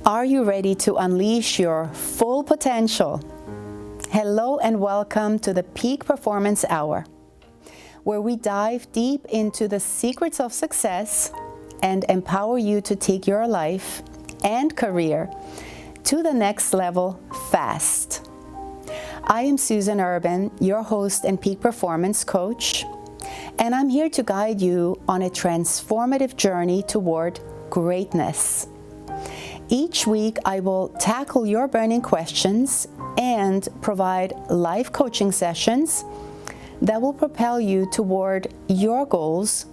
Are you ready to unleash your full potential? Hello and welcome to the Peak Performance Hour, where we dive deep into the secrets of success and empower you to take your life and career to the next level fast. I am Susan Urban, your host and peak performance coach, and I'm here to guide you on a transformative journey toward greatness. Each week, I will tackle your burning questions and provide live coaching sessions that will propel you toward your goals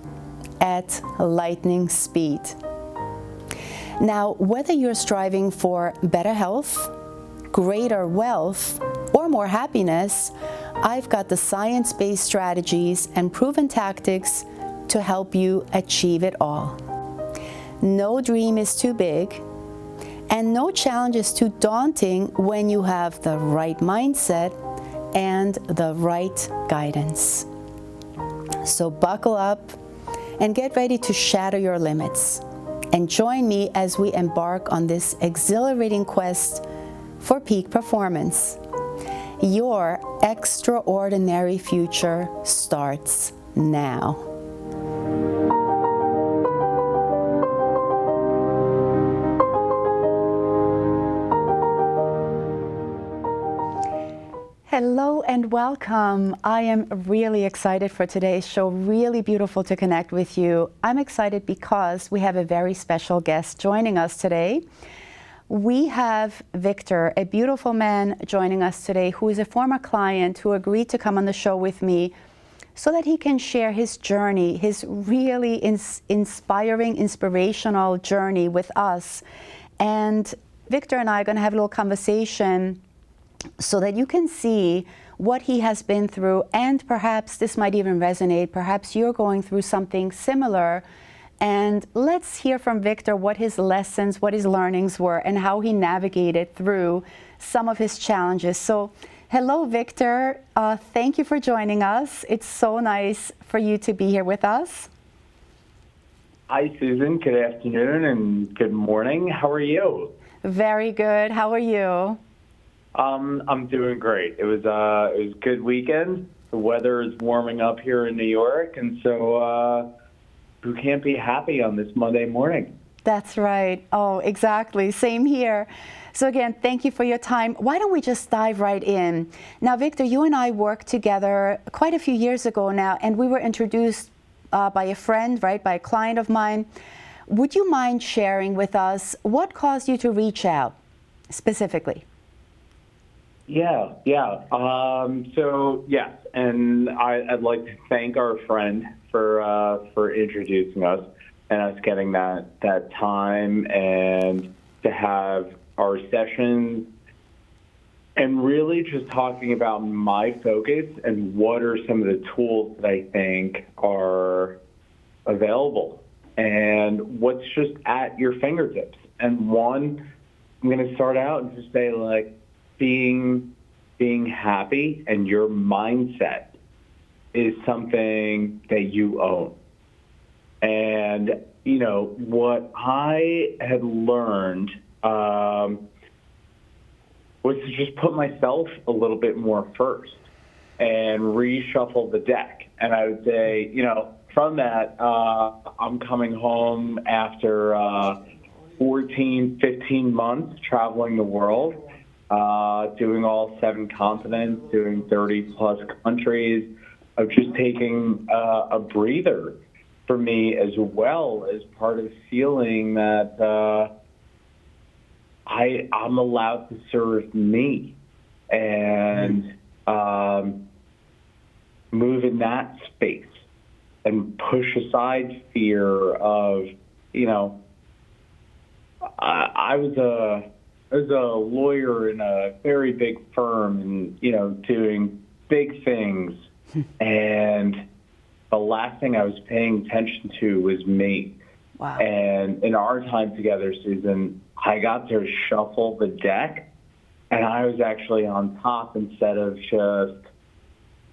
at lightning speed. Now, whether you're striving for better health, greater wealth, or more happiness, I've got the science-based strategies and proven tactics to help you achieve it all. No dream is too big, and no challenge is too daunting when you have the right mindset and the right guidance. So buckle up and get ready to shatter your limits. And join me as we embark on this exhilarating quest for peak performance. Your extraordinary future starts now. Hello and welcome. I am really excited for today's show. Really beautiful to connect with you. I'm excited because we have a very special guest joining us today. We have Victor, a beautiful man joining us today who is a former client who agreed to come on the show with me so that he can share his journey, his really inspiring, inspirational journey with us. And Victor and I are going to have a little conversation so that you can see what he has been through, and perhaps this might even resonate. Perhaps you're going through something similar. And let's hear from Victor what his lessons, what his learnings were, and how he navigated through some of his challenges. So, hello, Victor. Thank you for joining us. It's so nice for you to be here with us. Hi, Susan. Good afternoon and good morning. How are you? Very good. How are you? I'm doing great. It was a good weekend. The weather is warming up here in New York, and so who can't be happy on this Monday morning? That's right. Oh, exactly. Same here. So again, thank you for your time. Why don't we just dive right in? Now, Victor, you and I worked together quite a few years ago now, and we were introduced by a friend, right, by a client of mine. Would you mind sharing with us what caused you to reach out specifically? Yeah. So yes, and I'd like to thank our friend for introducing us and us getting that time and to have our sessions and really just talking about my focus and what are some of the tools that I think are available and what's just at your fingertips. And one, I'm going to start out and just say, like, being happy and your mindset is something that you own. And, you know, what I had learned was to just put myself a little bit more first and reshuffle the deck. And I would say, you know, from that, I'm coming home after 14, 15 months traveling the world. Doing all 7 continents, doing 30 plus countries, of just taking a breather for me as well as part of feeling that I'm allowed to serve me and move in that space and push aside fear of, you know, I was a lawyer in a very big firm and, you know, doing big things. And the last thing I was paying attention to was me. Wow. And in our time together, Susan, I got to shuffle the deck, and I was actually on top instead of just,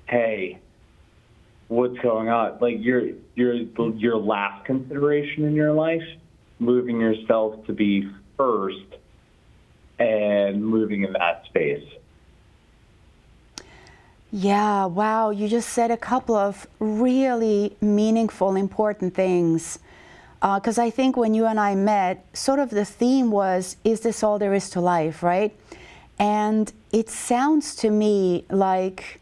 hey, what's going on? Like your last consideration in your life, moving yourself to be first and moving in that space. Yeah, wow, you just said a couple of really meaningful, important things. Because I think when you and I met, sort of the theme was, is this all there is to life, right? And it sounds to me like,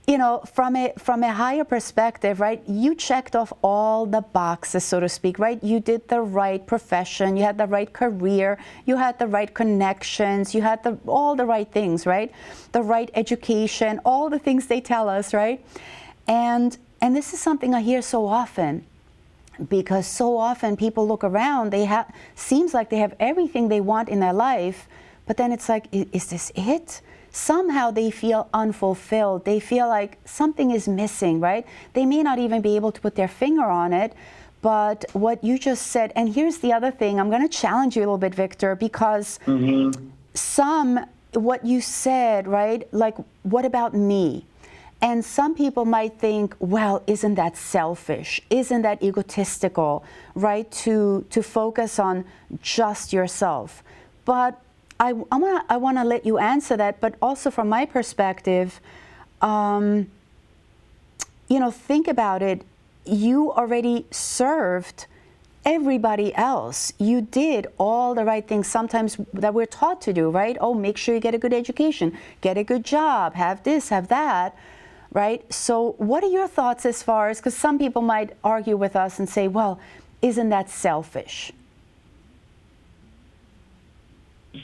you know, from a higher perspective, right? You checked off all the boxes, so to speak, right? You did the right profession, you had the right career, you had the right connections, you had all the right things, right? The right education, all the things they tell us, right? And this is something I hear so often, because so often people look around, seems like they have everything they want in their life, but then it's like, is this it? Somehow they feel unfulfilled. They feel like something is missing, right? They may not even be able to put their finger on it, but what you just said, and here's the other thing, I'm going to challenge you a little bit, Victor, because what you said, right? Like, what about me? And some people might think, well, isn't that selfish? Isn't that egotistical, right? To focus on just yourself. But I want to let you answer that, but also from my perspective, you know, think about it. You already served everybody else. You did all the right things sometimes that we're taught to do, right? Oh, make sure you get a good education, get a good job, have this, have that, right? So what are your thoughts as far as, because some people might argue with us and say, well, isn't that selfish?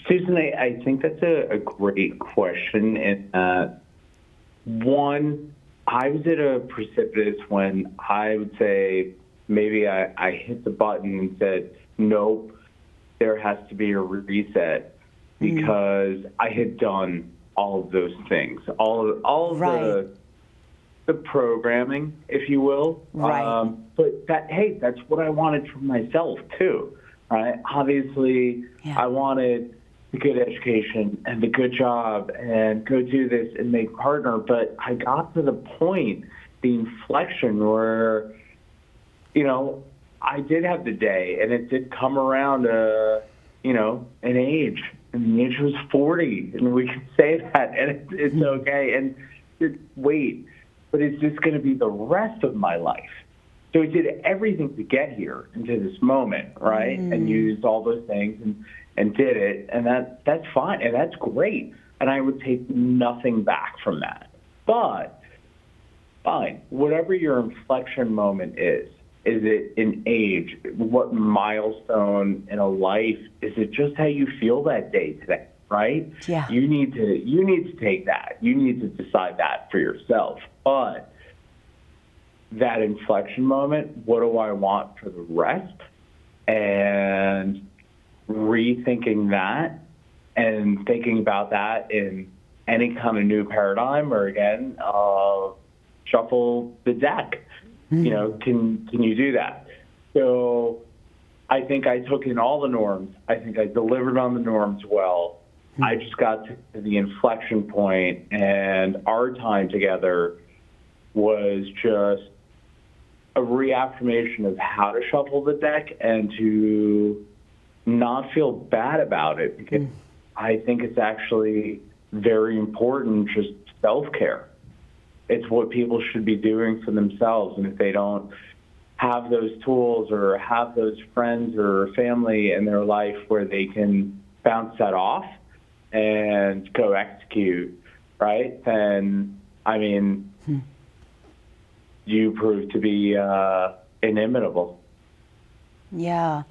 Susan, I think that's a great question. And one, I was at a precipitous when I would say maybe I hit the button and said, nope, there has to be a reset, because I had done all of those things, all of the programming, if you will. Right. But that's what I wanted for myself too, right? Obviously, Yeah. I wanted the good education and the good job and go do this and make partner. But I got to the point, the inflection where, you know, I did have the day, and it did come around, you know, an age. And the age was 40, and we can say that, and it's okay. And wait, but is this going to be the rest of my life? So I did everything to get here into this moment, right? And used all those things and did it, and that's fine, and that's great. And I would take nothing back from that. But fine, whatever your inflection moment is it an age? What milestone in a life? Is it just how you feel that day today, right? Yeah. You need to take that. You need to decide that for yourself. But that inflection moment, what do I want for the rest? And rethinking that and thinking about that in any kind of new paradigm, or again, shuffle the deck. You know, can you do that? So I think I took in all the norms. I think I delivered on the norms well. I just got to the inflection point, and our time together was just a reaffirmation of how to shuffle the deck and to not feel bad about it, because I think it's actually very important, just self-care. It's what people should be doing for themselves. And if they don't have those tools or have those friends or family in their life where they can bounce that off and go execute, right, then, I mean, you prove to be inimitable. Yeah.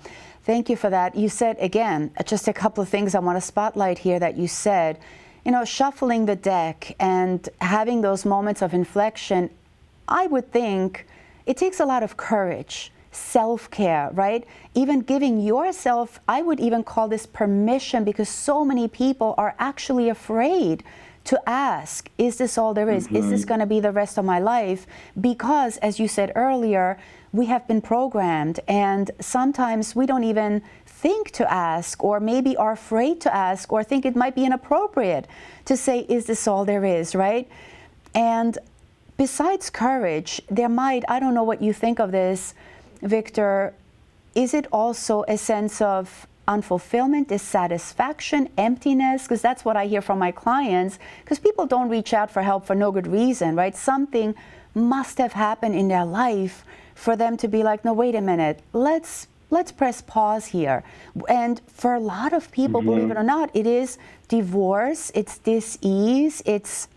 Thank you for that. You said, again, just a couple of things I want to spotlight here that you said. You know, shuffling the deck and having those moments of inflection, I would think it takes a lot of courage, self-care, right? Even giving yourself, I would even call this permission, because so many people are actually afraid to ask, is this all there is? Is this going to be the rest of my life? Because, as you said earlier, we have been programmed, and sometimes we don't even think to ask, or maybe are afraid to ask, or think it might be inappropriate to say, is this all there is, right? And besides courage, there might, I don't know what you think of this, Victor, is it also a sense of unfulfillment, dissatisfaction, emptiness, because that's what I hear from my clients, because people don't reach out for help for no good reason, right? Something must have happened in their life for them to be like, no, wait a minute, let's press pause here. And for a lot of people, believe it or not, it is divorce, it's dis-ease, it's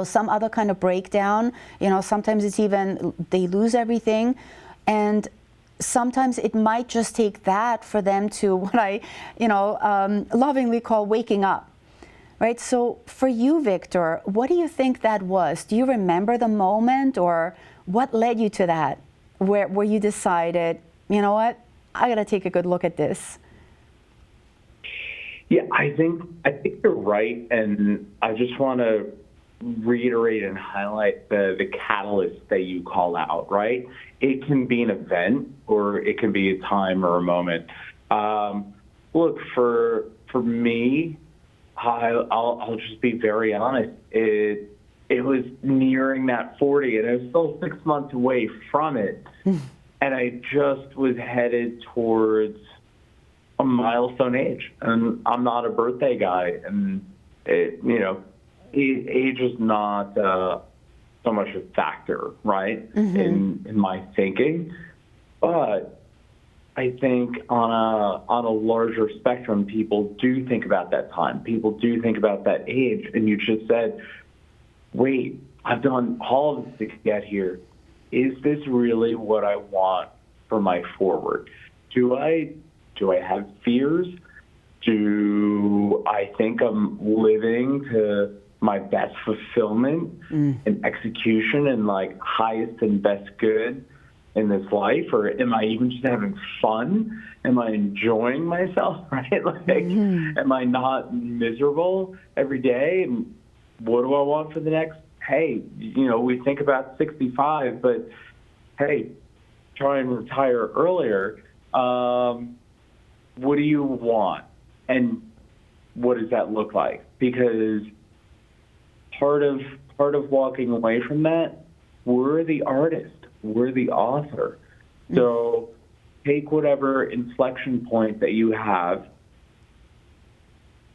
some other kind of breakdown. Sometimes it's even they lose everything. And sometimes it might just take that for them to what I, lovingly call waking up, right? So for you, Victor, what do you think that was? Do you remember the moment, or what led you to that, where you decided, you know what, I got to take a good look at this? Yeah, I think you're right, and I just want to reiterate and highlight the catalyst that you call out, right? It can be an event, or it can be a time or a moment. Look, for me, I'll just be very honest. It was nearing that 40, and I was still 6 months away from it, and I just was headed towards a milestone age. And I'm not a birthday guy, and age is not so much a factor, right, in my thinking. But I think on a larger spectrum, people do think about that time. People do think about that age. And you just said, wait, I've done all of this to get here. Is this really what I want for my forward? Do I have fears? Do I think I'm living to my best fulfillment and execution and like highest and best good in this life? Or am I even just having fun? Am I enjoying myself, right? Like, am I not miserable every day? And what do I want for the next? Hey, we think about 65, but hey, try and retire earlier. What do you want? And what does that look like? Because part of walking away from that, we're the artist, we're the author. So take whatever inflection point that you have,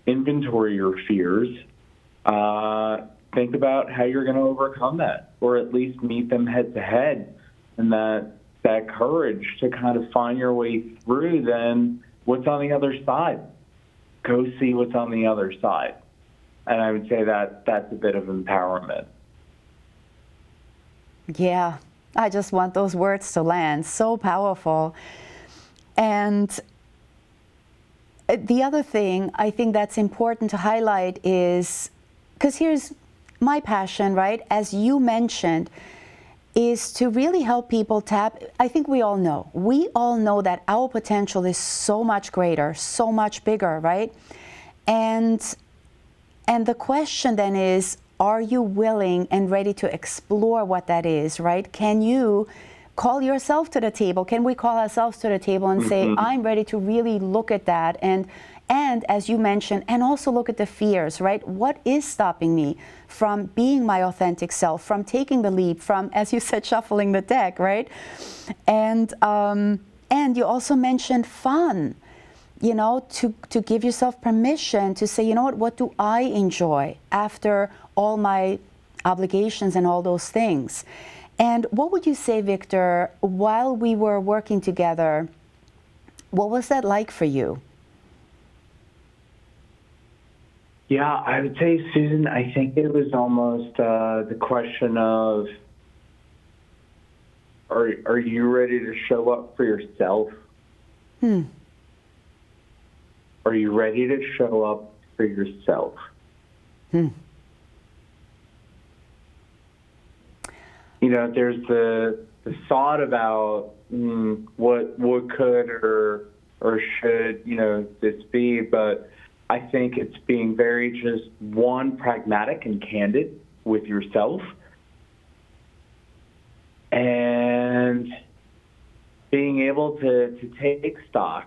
inventory your fears, think about how you're going to overcome that, or at least meet them head to head, and that courage to kind of find your way through. Then what's on the other side? Go see what's on the other side. And I would say that that's a bit of empowerment. Yeah, I just want those words to land. So powerful. And the other thing I think that's important to highlight is, because here's my passion, right? As you mentioned, is to really help people tap. I think we all know that our potential is so much greater, so much bigger, right? And the question then is, are you willing and ready to explore what that is, right? Can you call yourself to the table? Can we call ourselves to the table and say, I'm ready to really look at that? And as you mentioned, and also look at the fears, right? What is stopping me from being my authentic self, from taking the leap, from, as you said, shuffling the deck, right? And you also mentioned fun, to give yourself permission to say, what do I enjoy after all my obligations and all those things? And what would you say, Victor, while we were working together, what was that like for you? Yeah, I would say, Susan, I think it was almost the question of, are you ready to show up for yourself? Are you ready to show up for yourself? There's the thought about what could or should this be, but I think it's being very just pragmatic and candid with yourself, and being able to take stock,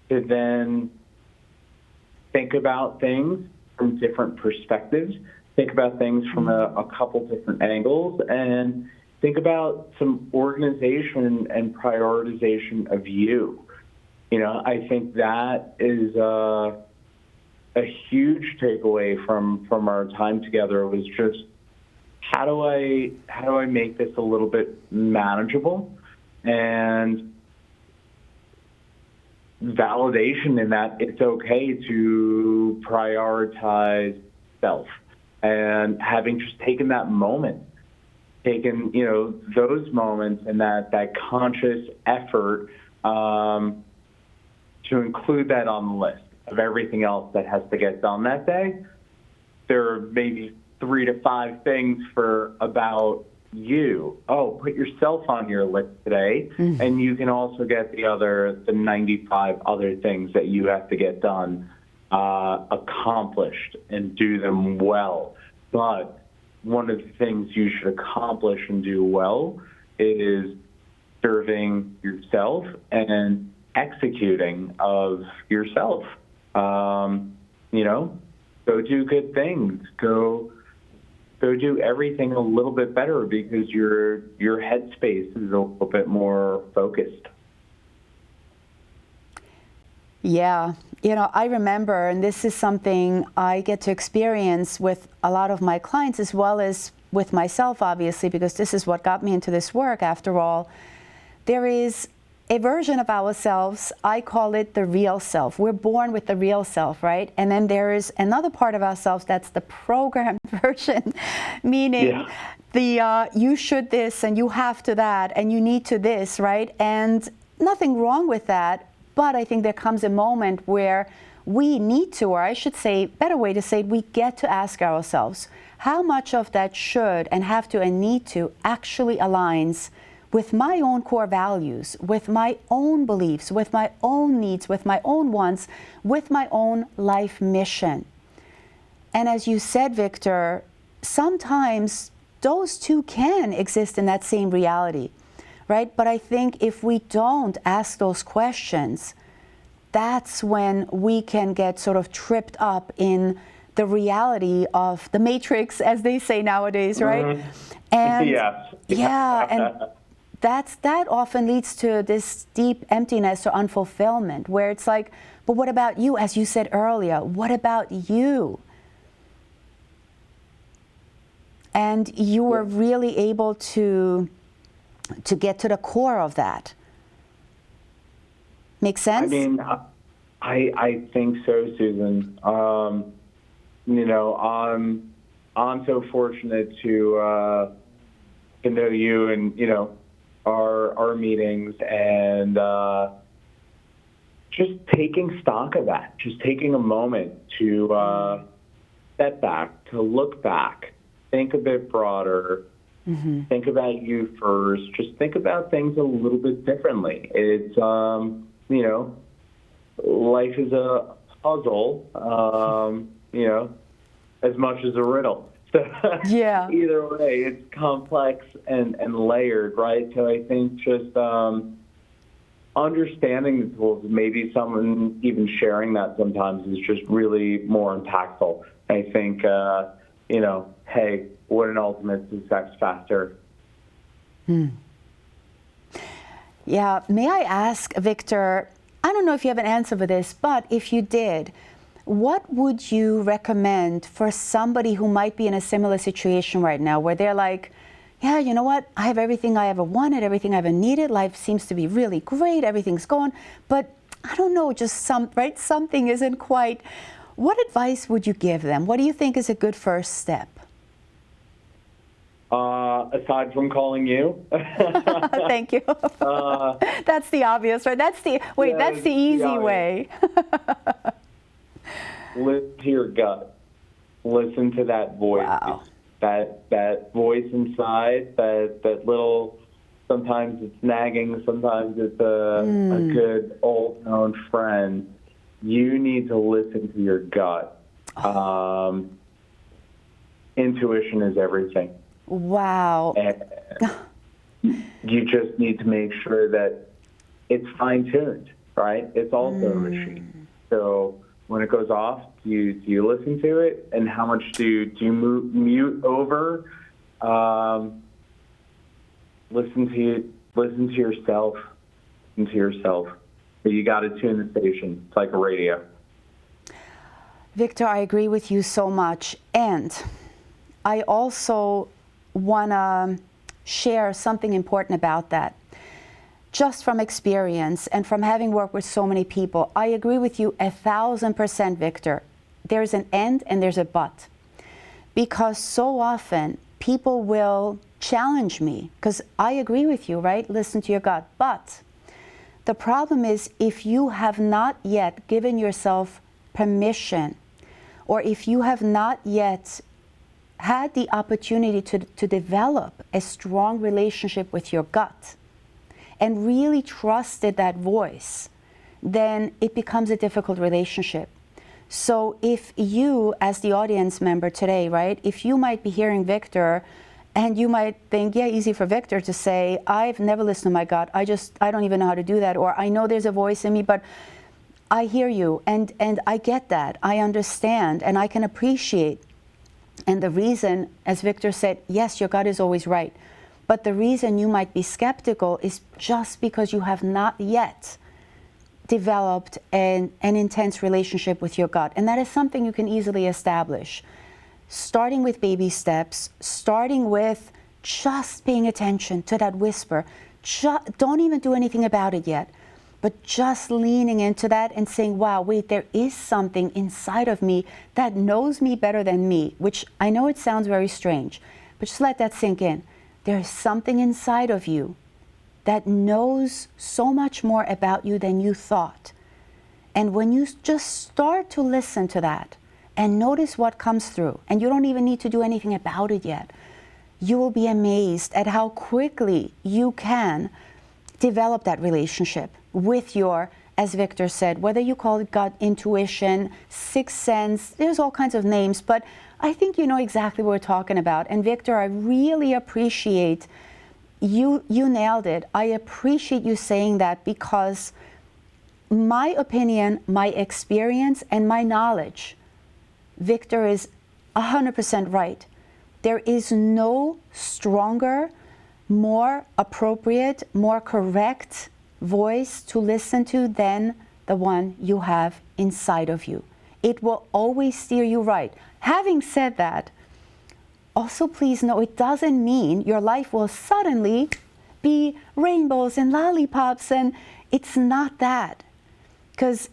to then think about things from different perspectives, think about things from a couple different angles, and think about some organization and prioritization of you. I think that is a huge takeaway from our time together was just how do I make this a little bit manageable, and validation in that it's okay to prioritize self, and having just taken that moment, taken those moments and that conscious effort to include that on the list of everything else that has to get done that day. There are maybe 3 to 5 things about you. Oh, put yourself on your list today, and you can also get the 95 other things that you have to get done accomplished and do them well. But one of the things you should accomplish and do well is serving yourself and executing of yourself. Go do good things. Go do everything a little bit better because your headspace is a little bit more focused. Yeah. I remember, and this is something I get to experience with a lot of my clients as well as with myself, obviously, because this is what got me into this work after all. There is a version of ourselves, I call it the real self. We're born with the real self, right? And then there is another part of ourselves that's the programmed version, meaning you should this and you have to that and you need to this, right? And nothing wrong with that. But I think there comes a moment where we need to, or I should say, better way to say it, we get to ask ourselves, how much of that should and have to and need to actually aligns with my own core values, with my own beliefs, with my own needs, with my own wants, with my own life mission. And as you said, Victor, sometimes those two can exist in that same reality. Right? But I think if we don't ask those questions, that's when we can get sort of tripped up in the reality of the matrix, as they say nowadays, right? And yes. Yeah, and that often leads to this deep emptiness or unfulfillment, where it's like, but what about you? As you said earlier, what about you? And you were really able to get to the core of that. Make sense? I mean, I think so, Susan. I'm so fortunate to know you and our meetings and just taking stock of that, just taking a moment to step back, to look back, think a bit broader. Think about you first. Just think about things a little bit differently. It's, life is a puzzle, as much as a riddle. So yeah. Either way, it's complex and layered, right? So I think just understanding the tools, maybe someone even sharing that sometimes is just really more impactful. I think, hey, what an ultimate success factor. Yeah, may I ask, Victor, I don't know if you have an answer for this, but if you did, what would you recommend for somebody who might be in a similar situation right now where they're like, yeah, you know what, I have everything I ever wanted, everything I ever needed, life seems to be really great, everything's going, but I don't know, just something isn't quite. What advice would you give them? What do you think is a good first step? Aside from calling you. Thank you. That's the obvious, right? That's the easy way. Listen to your gut. Listen to that voice. Wow. That voice inside, that little, sometimes it's nagging, sometimes it's a good old known friend. You need to listen to your gut. Intuition is everything. Wow. And you just need to make sure that it's fine-tuned, right? It's also a machine. So when it goes off, do you listen to it? And how much do you mute over? Listen to yourself. Listen to yourself. You got to tune the station. It's like a radio. Victor, I agree with you so much. And I also want to share something important about that. Just from experience and from having worked with so many people, I agree with you 1,000%, Victor. There's an and and there's a but. Because so often people will challenge me, because I agree with you, right? Listen to your gut. But the problem is, if you have not yet given yourself permission, or if you have not yet had the opportunity to develop a strong relationship with your gut and really trusted that voice, then it becomes a difficult relationship. So if you, as the audience member today, right, if you might be hearing Victor and you might think, yeah, easy for Victor to say, I've never listened to my gut. I don't even know how to do that. Or I know there's a voice in me, but I hear you and I get that. I understand and I can appreciate. And the reason, as Victor said, yes, your gut is always right. But the reason you might be skeptical is just because you have not yet developed an intense relationship with your gut. And that is something you can easily establish. Starting with baby steps, starting with just paying attention to that whisper. Don't even do anything about it yet, but just leaning into that and saying, wow, wait, there is something inside of me that knows me better than me, which I know it sounds very strange, but just let that sink in. There is something inside of you that knows so much more about you than you thought. And when you just start to listen to that and notice what comes through, and you don't even need to do anything about it yet, you will be amazed at how quickly you can develop that relationship with your, as Victor said, whether you call it gut intuition, sixth sense, there's all kinds of names, but I think you know exactly what we're talking about. And Victor, I really appreciate you nailed it. I appreciate you saying that, because my opinion, my experience, and my knowledge, Victor is 100% right. There is no stronger, more appropriate, more correct voice to listen to than the one you have inside of you. It will always steer you right. Having said that, also please know it doesn't mean your life will suddenly be rainbows and lollipops, and it's not that. Because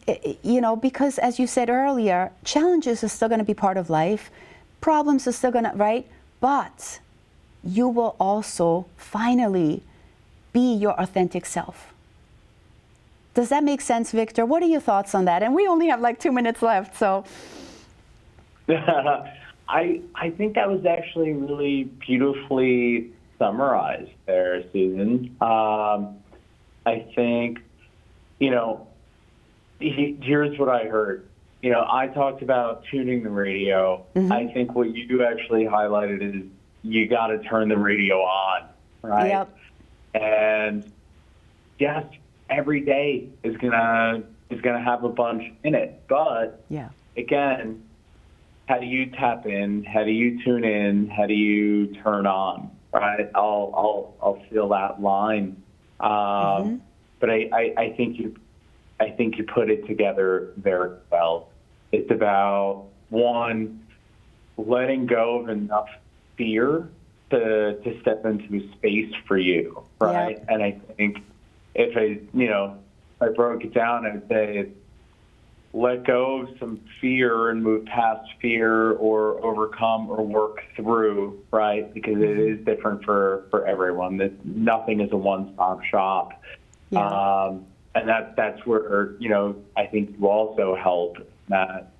as you said earlier, challenges are still going to be part of life, problems are still going to, right? But you will also finally be your authentic self. Does that make sense, Victor? What are your thoughts on that? And we only have like 2 minutes left, so. I think that was actually really beautifully summarized there, Susan. I think, here's what I heard. I talked about tuning the radio. Mm-hmm. I think what you actually highlighted is you got to turn the radio on, right? Yep. And yes, every day is gonna have a bunch in it, but yeah, again, how do you tap in? How do you tune in? How do you turn on? Right? I'll feel that line. Mm-hmm. But I think you put it together very well. It's about, one, letting go of enough fear to step into a space for you, right? Yeah. And I think if I broke it down, I'd say let go of some fear and move past fear, or overcome or work through, right? Because it is different for everyone. That nothing is a one-stop shop. Yeah. And that's where, I think you also help, Matt,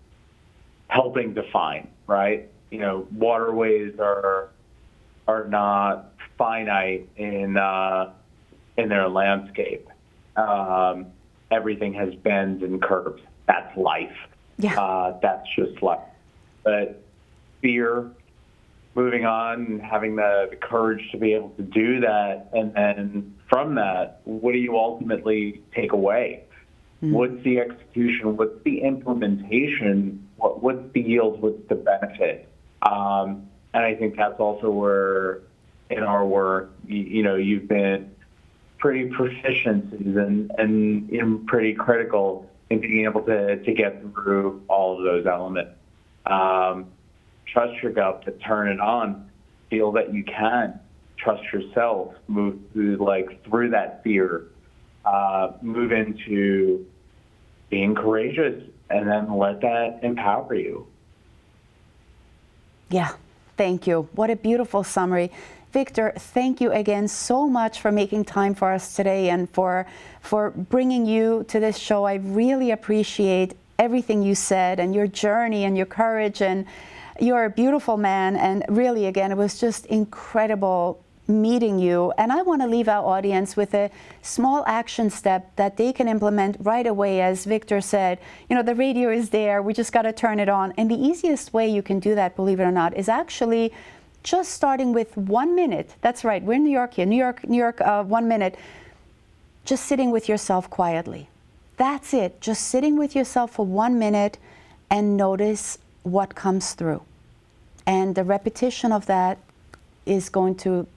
helping define, right? Waterways are not finite in their landscape. Everything has bends and curves. That's life. Yeah. That's just life. But fear, moving on, and having the courage to be able to do that, and then from that, what do you ultimately take away? Mm-hmm. What's the execution? What's the implementation? What's the yield? What's the benefit? And I think that's also where, in our work, you've been pretty proficiencies and pretty critical in being able to get through all of those elements. Trust your gut, but turn it on. Feel that you can. Trust yourself. Move through that fear. Move into being courageous, and then let that empower you. Yeah, thank you. What a beautiful summary. Victor, thank you again so much for making time for us today and for bringing you to this show. I really appreciate everything you said and your journey and your courage, and you're a beautiful man. And really, again, it was just incredible meeting you. And I want to leave our audience with a small action step that they can implement right away. As Victor said, the radio is there, we just got to turn it on. And the easiest way you can do that, believe it or not, is actually just starting with 1 minute. That's right, we're in New York here, New York, 1 minute, just sitting with yourself quietly. That's it, just sitting with yourself for 1 minute and notice what comes through. And the repetition of that is going to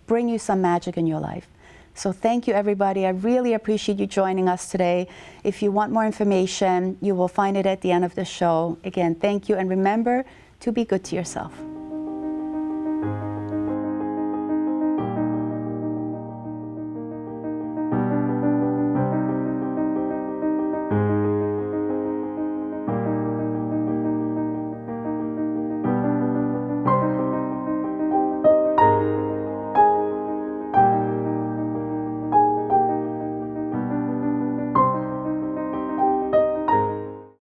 bring you some magic in your life. So thank you, everybody. I really appreciate you joining us today. If you want more information, you will find it at the end of the show. Again, thank you, and remember to be good to yourself.